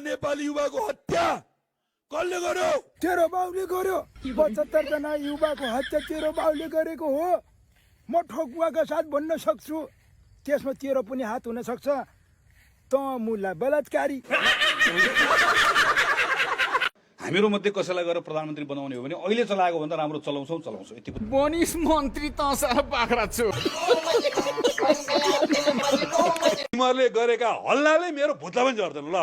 नेपाली युवाको हत्या कसले गर्यो? तेरो बाउले गर्यो। 75 जना युवाको हत्या तेरो बाउले गरेको हो। म ठोकुवाका साथ भन्न सक्छु, त्यसमा तेरो पनि हात हुन सक्छ। त मुला बलात्कारी। हामीहरू मध्ये कसैलाई गएर प्रधानमन्त्री बनाउने हो भने अहिले चलाएको भन्दा राम्रो चलाउँछौ यति। बनिस मन्त्री त सारा बाख्रा छु। तिमीहरूले गरेका हल्लाले मेरो भुत्ला पनि झर्दैन। ल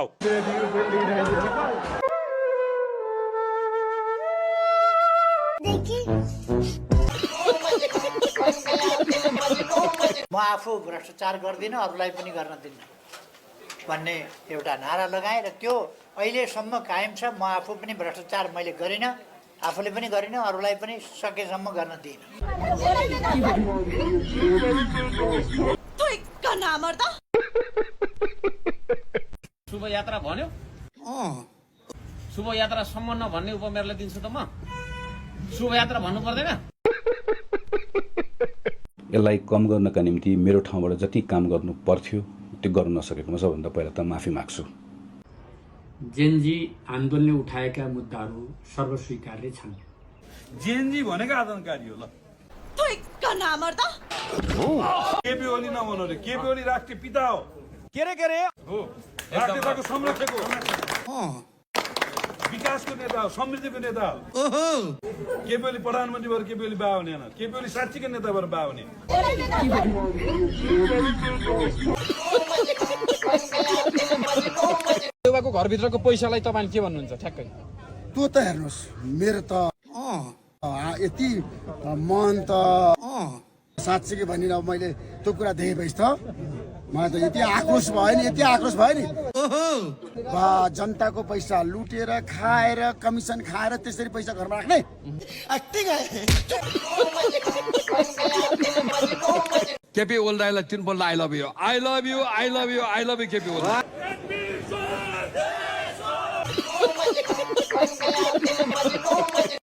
म आफू भ्रष्टाचार गर्दिनँ, अरूलाई पनि गर्न दिन्न भन्ने एउटा नारा लगाएँ र त्यो अहिलेसम्म कायम छ। म आफू पनि भ्रष्टाचार मैले गरिनँ, आफूले पनि गरिनँ, अरूलाई पनि सकेसम्म गर्न दिइनँ। शुभ यात्रा भन्यो, शुभ यात्रासम्म नभन्ने उपमेयरलाई दिन्छु त म। शुभ यात्रा भन्नु पर्दैन। यसलाई कम गर्नका निम्ति मेरो ठाउँबाट जति काम गर्नु पर्थ्यो त्यो गर्न नसकेकोमा सबभन्दा पहिला त माफी माग्छु। जेनजी आन्दोलनले उठाएका मुद्दाहरू सर्वस्वीकार्य छन्। जेएनजी भनेको आन्दोलनकारी हो। ल केपी ओली नभन्नु रे, केपी ओली राष्ट्रिय पिता हो। के रे हो, राष्ट्रियताको संरक्षक हो, विकासको नेता हो, समृद्धिको नेता हो। केपी ओली प्रधानमन्त्री भएर केपी ओली बा हुने होइन, केपी ओली साँच्चीकै नेता भएर बा हुने। युवाको घरभित्रको पैसालाई तपाईले के भन्नुहुन्छ ठ्याक्कै? त्यो त हेर्नुहोस्, मेरो त यति मन त साँच्चै भनिन। मैले त्यो कुरा देखेपछि त मलाई त यति आक्रोश भयो नि, बा जनताको पैसा लुटेर खाएर कमिसन खाएर त्यसरी पैसा घरमा राख्ने। केपी ओली दाइलाई 3 पल्ट I love you, I love you, I love you, I love you KP Oli.